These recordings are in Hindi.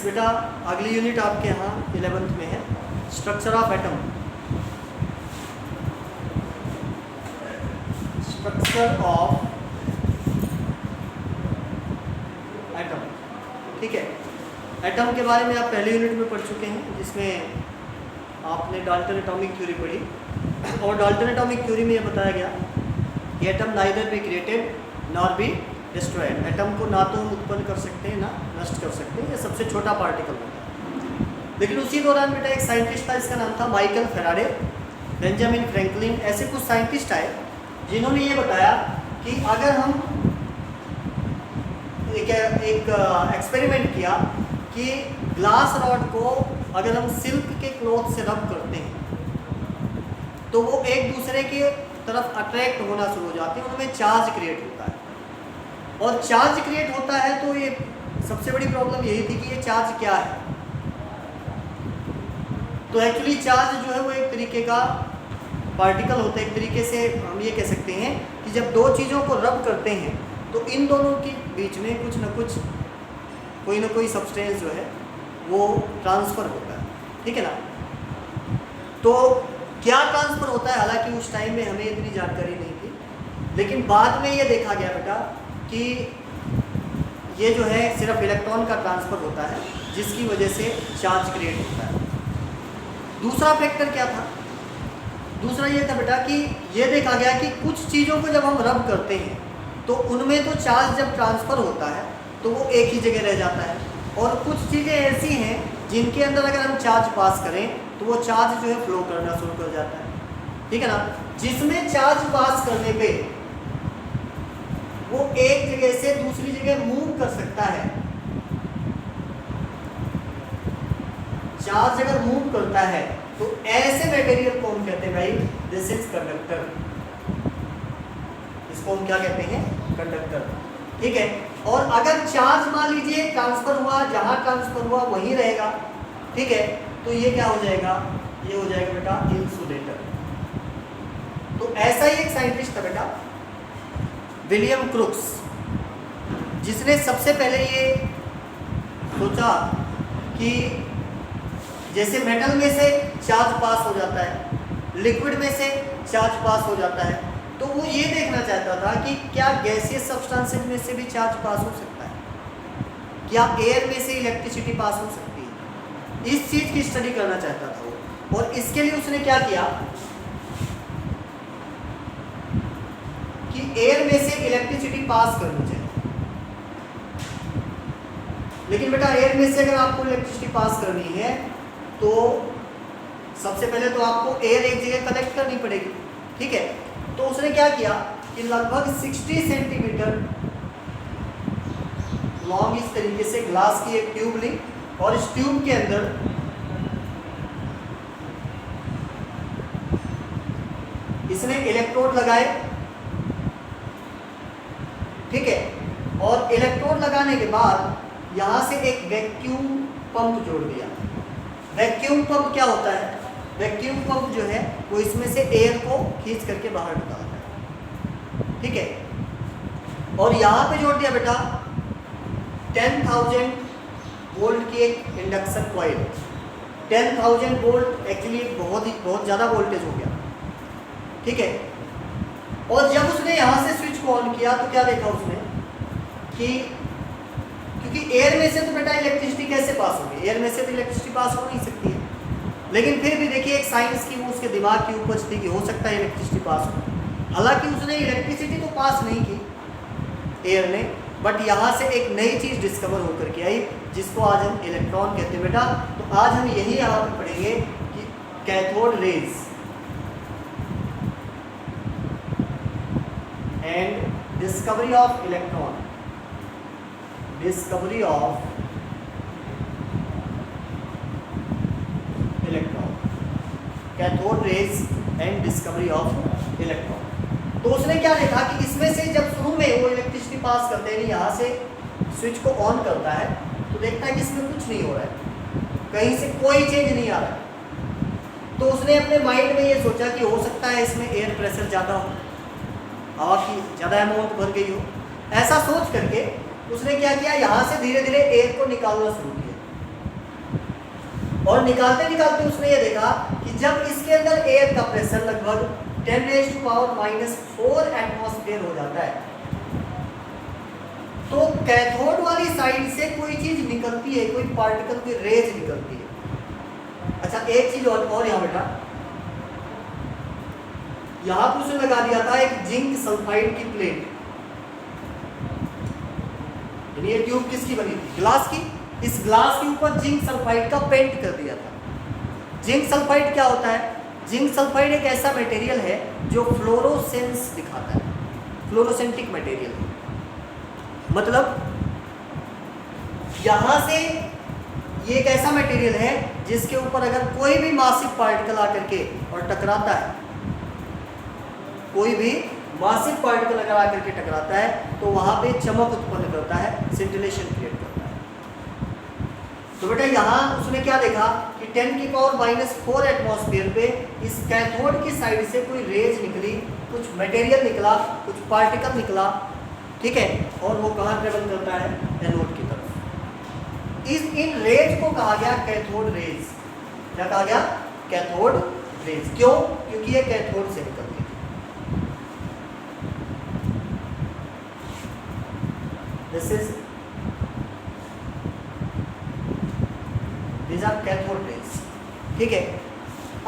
बेटा, अगली यूनिट आपके यहाँ 11th में है, structure of atom. Structure of atom, ठीक है। एटम के बारे में आप पहले यूनिट में पढ़ चुके हैं, जिसमें आपने डाल्टन एटॉमिक थ्योरी पढ़ी, और डाल्टन एटॉमिक थ्योरी में यह बताया गया कि atom neither be created nor be destroyed. Atom को ना तो हम उत्पन्न कर सकते हैं ना नष्ट कर सकते हैं, ये सबसे छोटा पार्टिकल होता है। लेकिन उसी दौरान बेटा एक साइंटिस्ट था, इसका नाम था माइकल फेराडे, बेंजामिन फ्रैंकलिन, ऐसे कुछ साइंटिस्ट आए जिन्होंने ये बताया कि अगर हम एक एक्सपेरिमेंट किया कि ग्लास रॉड को अगर हम सिल्क के क्लॉथ से रब करते हैं तो वो एक दूसरे के तरफ अट्रैक्ट होना शुरू हो जाते हैं, उनमें चार्ज क्रिएट होता है। और चार्ज क्रिएट होता है तो ये सबसे बड़ी प्रॉब्लम यही थी कि ये चार्ज क्या है। तो एक्चुअली चार्ज जो है वो एक तरीके का पार्टिकल होता है, एक तरीके से हम ये कह सकते हैं कि जब दो चीज़ों को रब करते हैं तो इन दोनों के बीच में कुछ ना कुछ कोई ना कोई सब्सटेंस जो है वो ट्रांसफ़र होता है, ठीक है ना। तो क्या ट्रांसफ़र होता है, हालांकि उस टाइम में हमें इतनी जानकारी नहीं थी, लेकिन बाद में ये देखा गया बेटा कि ये जो है सिर्फ इलेक्ट्रॉन का ट्रांसफ़र होता है जिसकी वजह से चार्ज क्रिएट होता है। दूसरा फैक्टर क्या था, दूसरा ये था बेटा कि ये देखा गया कि कुछ चीज़ों को जब हम रब करते हैं तो उनमें तो चार्ज जब ट्रांसफ़र होता है तो वो एक ही जगह रह जाता है, और कुछ चीज़ें ऐसी हैं जिनके अंदर अगर हम चार्ज पास करें तो वो चार्ज जो है फ्लो करना शुरू कर जाता है, ठीक है ना। जिसमें चार्ज पास करने पे वो एक जगह से दूसरी जगह मूव कर सकता है, चार्ज अगर मूव करता है तो ऐसे मटेरियल को हम कहते हैं भाई दिस इज कंडक्टर, इसको हम क्या कहते हैं, कंडक्टर, ठीक है। और अगर चार्ज मान लीजिए ट्रांसफर हुआ, जहां ट्रांसफर हुआ वहीं रहेगा, ठीक है, तो ये क्या हो जाएगा, ये हो जाएगा बेटा इंसुलेटर। तो ऐसा ही एक साइंटिस्ट था बेटा विलियम क्रुक्स, जिसने सबसे पहले ये सोचा कि जैसे मेटल में से चार्ज पास हो जाता है, लिक्विड में से चार्ज पास हो जाता है, तो वो ये देखना चाहता था कि क्या गैसियस सब्सटेंसेस में से भी चार्ज पास हो सकता है, क्या एयर में से इलेक्ट्रिसिटी पास हो सकती है। इस चीज़ की स्टडी करना चाहता था वो, और इसके लिए उसने क्या किया कि एयर में से इलेक्ट्रिसिटी पास करनी चाहिए। लेकिन बेटा एयर में से अगर आपको इलेक्ट्रिसिटी पास करनी है तो सबसे पहले तो आपको एयर एक जगह कलेक्ट करनी पड़ेगी, ठीक है। तो उसने क्या किया कि लगभग 60 सेंटीमीटर लॉन्ग इस तरीके से ग्लास की एक ट्यूब ली, और इस ट्यूब के अंदर इसने इलेक्ट्रोड लगाए, ठीक है, और इलेक्ट्रोड लगाने के बाद यहां से एक वैक्यूम पंप जोड़ दिया। वैक्यूम पंप क्या होता है, वैक्यूम पंप जो है वो इसमें से एयर को खींच करके बाहर निकालता है, ठीक है। और यहाँ पे जोड़ दिया बेटा 10,000 वोल्ट की एक इंडक्शन कॉइल। 10,000 वोल्ट एक्चुअली बहुत ज़्यादा वोल्टेज हो गया, ठीक है। और जब उसने यहाँ से स्विच को ऑन किया तो क्या देखा उसने कि क्योंकि एयर में से तो बेटा इलेक्ट्रिसिटी कैसे पास होगी, एयर में से तो इलेक्ट्रिसिटी पास हो नहीं सकती है। लेकिन फिर भी देखिए एक साइंस की वो उसके दिमाग की उपज थी कि हो सकता है इलेक्ट्रिसिटी पास हो। हालांकि उसने इलेक्ट्रिसिटी तो पास नहीं की एयर ने, बट यहाँ से एक नई चीज़ डिस्कवर होकर के आई जिसको आज हम इलेक्ट्रॉन कहते हैं बेटा। तो आज हम यही यहाँ पे पढ़ेंगे कि cathode rays and discovery of electron, discovery of electron, cathode rays and discovery of electron. तो उसने क्या देखा कि इसमें से जब शुरू में वो इलेक्ट्रिसिटी पास करते हैं, यहाँ से स्विच को ऑन करता है तो देखता है कि इसमें कुछ नहीं हो रहा है, कहीं से कोई चेंज नहीं आ रहा है। तो उसने अपने माइंड में ये सोचा कि हो सकता है इसमें एयर प्रेशर ज़्यादा हो, हवा की ज़्यादा अमाउंट भर गई हो। ऐसा सोच करके उसने क्या किया, यहाँ से धीरे धीरे एयर को निकालना शुरू किया। और निकालते निकालते उसने ये देखा कि जब इसके अंदर एयर का प्रेशर लगभग 10⁻⁻⁴ एटमॉस्फेयर हो जाता है, तो कैथोड वाली साइड से कोई चीज निकलती है, कोई पार्टिकल, कोई रेज निकलती है। अच्छा एक चीज और यहाँ बेटा, यहाँ पर उसने लगा दिया था एक जिंक सल्फाइड की प्लेट, यानी ये ट्यूब किसकी बनी थी? ग्लास की। इस ग्लास के ऊपर जिंक सल्फाइड का पेंट कर दिया था। जिंक सल्फाइड क्या होता है? जिंक सल्फाइड एक ऐसा मटेरियल है जो फ्लोरोसेंस दिखाता है, फ्लोरोसेंटिक मटेरियल। मतलब यहां से ये एक ऐसा मटेरियल है जिसके ऊपर अगर कोई भी मासिव पार्टिकल आकर के और टकराता है, कोई भी मासिव पार्टिकल अगर आकर के टकराता है तो वहां पे चमक उत्पन्न करता है, सिंटिलेशन क्रिएट करता है। तो बेटा यहाँ उसने क्या देखा कि 10⁻⁴ एटमॉस्फेयर पे इस कैथोड की साइड से कोई रेज निकली, कुछ मटेरियल निकला, कुछ पार्टिकल निकला, ठीक है, और वो कहाँ ट्रेवल करता है? एनोड की तरफ। इन रेज को कहा गया कैथोड रेज। क्या कहा गया? Cathode rays. क्यों? क्योंकि ये कैथोड से निकलती है। This is these are cathode rays, ठीक है।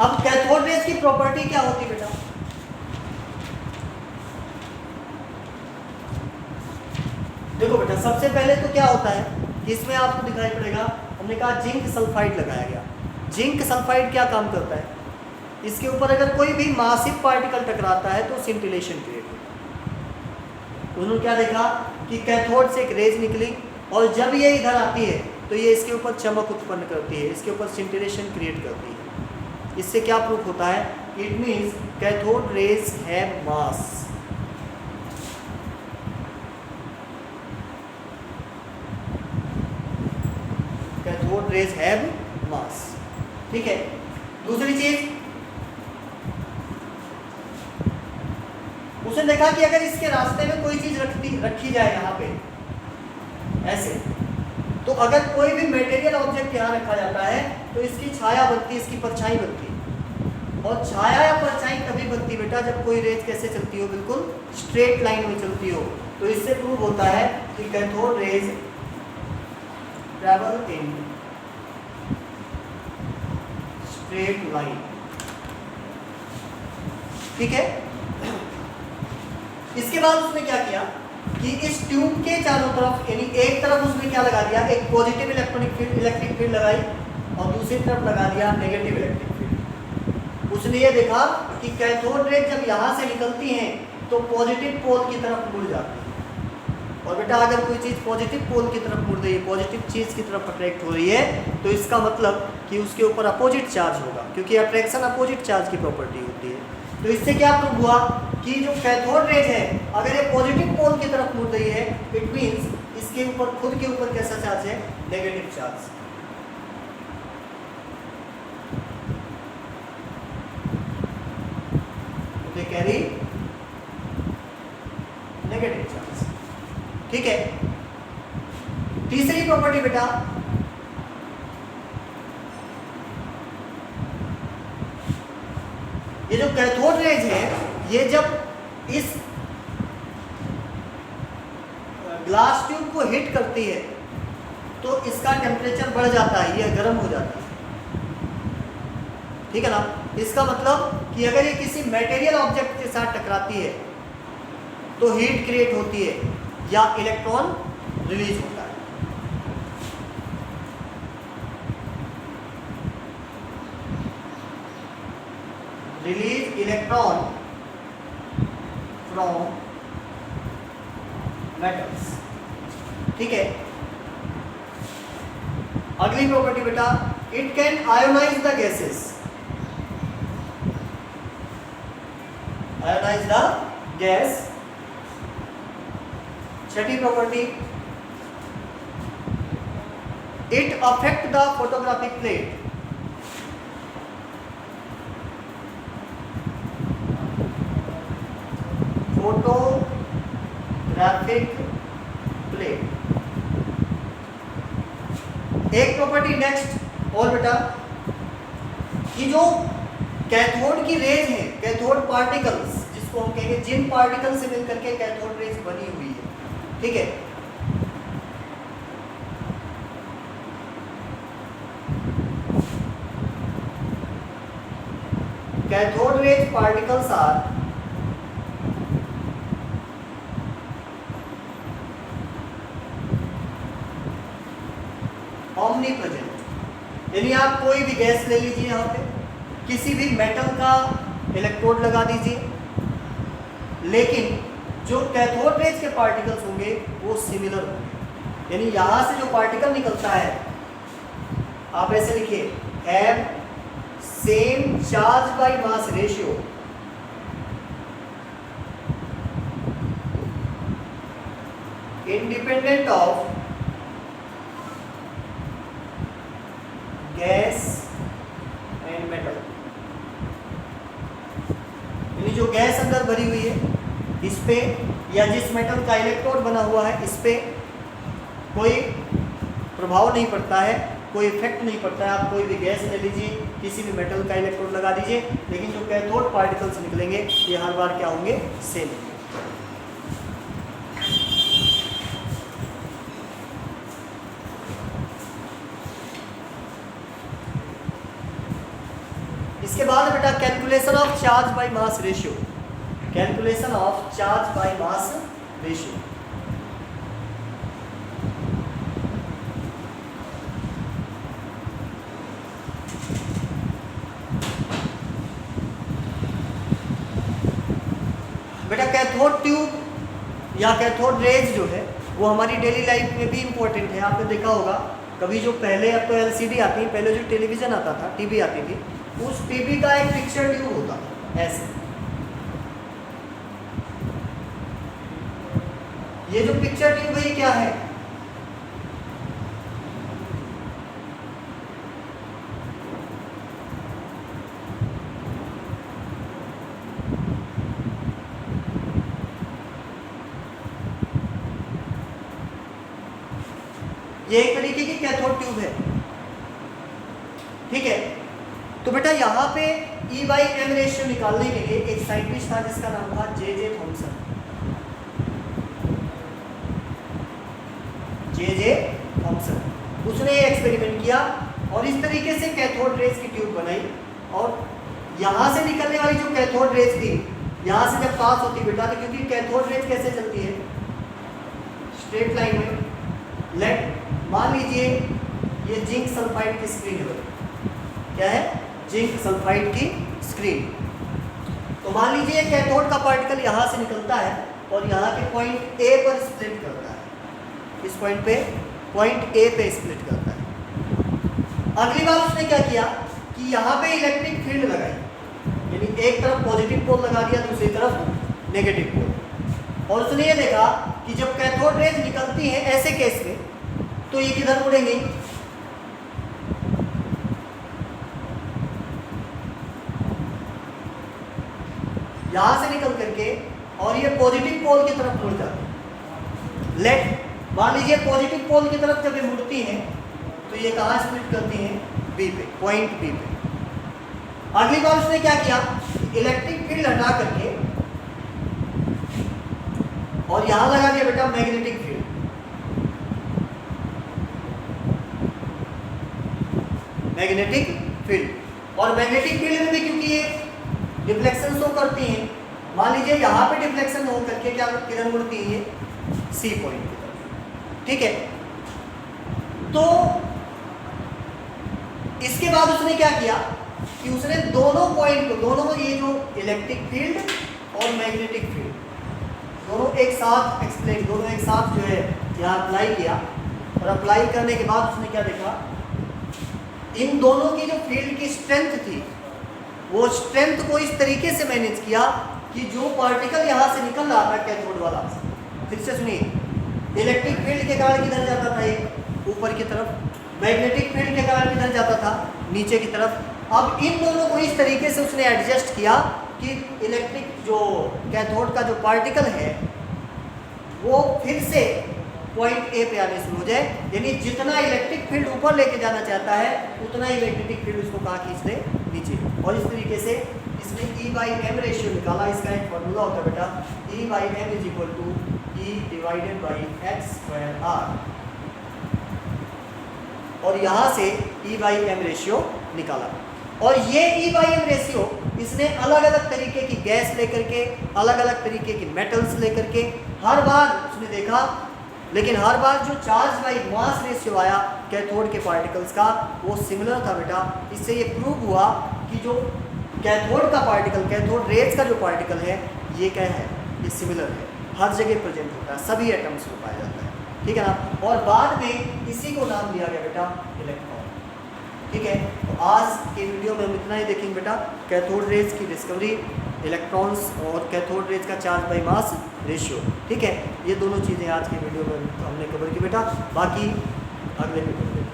अब कैथोड रेज की प्रॉपर्टी क्या होती है बेटा? देखो बेटा, सबसे पहले तो क्या होता है कि इसमें आपको दिखाई पड़ेगा, हमने कहा जिंक सल्फाइड लगाया गया। जिंक सल्फाइड क्या काम करता है? इसके ऊपर अगर कोई भी मासिव पार्टिकल टकराता है तो सिंटिलेशन क्रिएट होता है। उन्होंने क्या देखा कि कैथोड से एक रेज निकली और जब ये इधर आती है तो ये इसके ऊपर चमक उत्पन्न करती है, इसके ऊपर सिंटिलेशन क्रिएट करती है। इससे क्या प्रूफ होता है? It means cathode rays have mass. Cathode rays have मास, ठीक है। दूसरी चीज उसने देखा कि अगर इसके रास्ते में कोई चीज रखी जाए यहाँ पे ऐसे, तो अगर कोई भी मटेरियल ऑब्जेक्ट यहाँ रखा जाता है तो इसकी छाया बनती है, इसकी परछाई बनती है। और छाया या परछाई तभी बनती बेटा जब कोई रेज कैसे चलती हो? बिल्कुल स्ट्रेट लाइन में चलती हो। तो इससे प्रूव होता है कि cathode rays travel in straight line, ठीक है। इसके बाद उसने क्या किया कि इस ट्यूब के चारों तरफ, यानी एक तरफ उसने क्या लगा दिया? एक पॉजिटिव इलेक्ट्रिक फील्ड लगाई और दूसरी तरफ लगा दिया नेगेटिव इलेक्ट्रिक फील्ड। उसने ये देखा कि कैथोड रेज जब यहाँ से निकलती हैं तो पॉजिटिव पोल की तरफ मुड़ जाती है। और बेटा अगर कोई चीज़ पॉजिटिव पोल की तरफ मुड़ रही है, पॉजिटिव चीज़ की तरफ अट्रैक्ट हो रही है, तो इसका मतलब कि उसके ऊपर अपोजिट चार्ज होगा, क्योंकि अट्रैक्शन अपोजिट चार्ज की प्रॉपर्टी होती है। तो इससे क्या प्रूव हुआ कि जो कैथोड रेज है अगर ये पॉजिटिव पोल की तरफ मुड़ रही है, इट मींस इसके ऊपर, खुद के ऊपर कैसा चार्ज है? Negative charge. They carry negative charge, ठीक है। तीसरी प्रॉपर्टी बेटा, ये जो कैथोड रेज है ये जब इस ग्लास ट्यूब को हिट करती है तो इसका टेम्परेचर बढ़ जाता है, ये गर्म हो जाता है, ठीक है ना। इसका मतलब कि अगर ये किसी मटेरियल ऑब्जेक्ट के साथ टकराती है तो हीट क्रिएट होती है या इलेक्ट्रॉन रिलीज होता है। रिलीज इलेक्ट्रॉन फ्रॉम मेटल्स, ठीक है। अगली प्रॉपर्टी बेटा, it can ionize the gases. Ionize the gas. छठी property, it affect the photographic plate. Photographic plate. एक प्रॉपर्टी नेक्स्ट और बेटा, कि जो कैथोड की रेज है, कैथोड पार्टिकल्स जिसको हम कहेंगे, जिन पार्टिकल से मिलकर के कैथोड रेज बनी हुई है, ठीक है। Cathode rays particles are omnipresent, यानी आप कोई भी गैस ले लीजिए, यहाँ पे किसी भी मेटल का इलेक्ट्रोड लगा दीजिए, लेकिन जो कैथोड रेज के पार्टिकल्स होंगे वो सिमिलर होंगे। यानी यहाँ से जो पार्टिकल निकलता है, आप ऐसे लिखिए, have same charge by mass ratio, independent of gas and metal. यानी जो गैस अंदर भरी हुई है, इस पे या जिस मेटल का इलेक्ट्रोड बना हुआ है, इस पे कोई प्रभाव नहीं पड़ता है, कोई इफेक्ट नहीं पड़ता है। आप कोई भी गैस ले लीजिए, किसी भी मेटल का इलेक्ट्रोड लगा दीजिए, लेकिन जो कैथोड पार्टिकल्स निकलेंगे ये हर बार क्या होंगे, सेम। इसके बाद बेटा calculation of charge by mass ratio, calculation of charge by mass ratio. बेटा कैथोड ट्यूब या कैथोड रेज जो है वो हमारी डेली लाइफ में भी इंपॉर्टेंट है। आपने देखा होगा कभी, जो पहले, अब तो एलसीडी आती है, पहले जो टेलीविजन आता था, टीवी आती थी, उस टीवी का एक पिक्चर ट्यूब होता था ऐसे। ये जो पिक्चर ट्यूब है ये क्या है, ये एक तरीके की कैथोड ट्यूब है, ठीक है। तो बेटा यहाँ पे E/M रेशियो निकालने के लिए एक साइंटिस्ट था जिसका नाम था जे थॉमसन। जे थॉमसन, उसने ये एक्सपेरिमेंट किया और इस तरीके से कैथोड रेज की ट्यूब बनाई, और यहाँ से निकलने वाली जो कैथोड रेज थी, यहाँ से जब पास होती बेटा, तो क्योंकि कैथोड रेज कैसे चलती है, स्ट्रेट लाइन में। लेट मान लीजिए ये जिंक सल्फाइड की स्क्रीन है, क्या है, जिंक सल्फाइड की स्क्रीन। तो मान लीजिए कैथोड का पार्टिकल यहाँ से निकलता है और यहाँ के पॉइंट ए पर स्प्लिट करता है, इस पॉइंट पे, पॉइंट ए पे स्प्लिट करता है। अगली बार उसने क्या किया कि यहाँ पे इलेक्ट्रिक फील्ड लगाई, यानी एक तरफ पॉजिटिव पोल लगा दिया, दूसरी तरफ नेगेटिव पोल, और उसने ये देखा कि जब कैथोड रेज निकलती है ऐसे केस में, तो ये किधर मुड़ेंगे, यहां से निकल करके, और ये पॉजिटिव पोल की तरफ मुड़ जाती है। लेट मान लीजिए पॉजिटिव पोल की तरफ जब ये मुड़ती हैं, तो ये कहाँ स्प्लिट करती हैं, बी पे, पॉइंट बी पे। अगली बार उसने क्या किया, इलेक्ट्रिक फील्ड हटा करके और यहां लगा दिया बेटा मैग्नेटिक फील्ड। मैग्नेटिक फील्ड, और मैग्नेटिक फील्ड में भी क्योंकि ये डिफ्लेक्शन शो करती हैं, मान लीजिए यहाँ पे डिफ्लेक्शन हो करके क्या किधर मुड़ती है, सी पॉइंट की तरफ, ठीक है। तो इसके बाद उसने क्या किया कि उसने दोनों पॉइंट को, दोनों ये जो इलेक्ट्रिक फील्ड और मैग्नेटिक फील्ड दोनों एक साथ एक्सप्लेन, दोनों एक साथ जो है यहाँ अप्लाई किया, और अप्लाई करने के बाद उसने क्या देखा, इन दोनों की जो फील्ड की स्ट्रेंथ थी, वो स्ट्रेंथ को इस तरीके से मैनेज किया कि जो पार्टिकल यहाँ से निकल रहा था कैथोड वाला, फिर से सुनिए, इलेक्ट्रिक फील्ड के कारण किधर जाता था, एक ऊपर की तरफ, मैग्नेटिक फील्ड के कारण किधर जाता था, नीचे की तरफ। अब इन दोनों को इस तरीके से उसने एडजस्ट किया कि इलेक्ट्रिक जो कैथोड का जो पार्टिकल है वो फिर से पॉइंट ए पे आने शुरू हो जाए, यानी जितना इलेक्ट्रिक फील्ड ऊपर लेके जाना चाहता है उतना ही इलेक्ट्रिक फील्ड उसको कहाँ खींच दे, नीचे। और इस तरीके से इसने E/M रेशियो निकाला। इसका एक फॉर्मूला होता है बेटा, E/M is equal to E divided by x²R, और यहाँ से E/M रेशियो निकाला। और ये E/M रेशियो इसने अलग अलग तरीके की गैस लेकर के, अलग अलग तरीके की मेटल्स लेकर के हर बार उसने देखा, लेकिन हर बार जो चार्ज बाई मास रेशियो आया कैथोड के पार्टिकल्स का वो सिमिलर था बेटा। इससे ये प्रूव हुआ कि जो कैथोड का पार्टिकल, कैथोड रेज का जो पार्टिकल है ये क्या है, ये सिमिलर है, हर जगह प्रेजेंट होता है, सभी एटम्स में पाया जाता है, ठीक है ना। और बाद में इसी को नाम दिया गया बेटा इलेक्ट्रॉन, ठीक है। तो आज के वीडियो में हम इतना ही देखेंगे बेटा, कैथोड रेज की डिस्कवरी, इलेक्ट्रॉन्स और कैथोड रेज का चार्ज बाई मास रेशियो, ठीक है। ये दोनों चीज़ें आज के वीडियो में हमने कवर की बेटा, बाकी अगले वीडियो में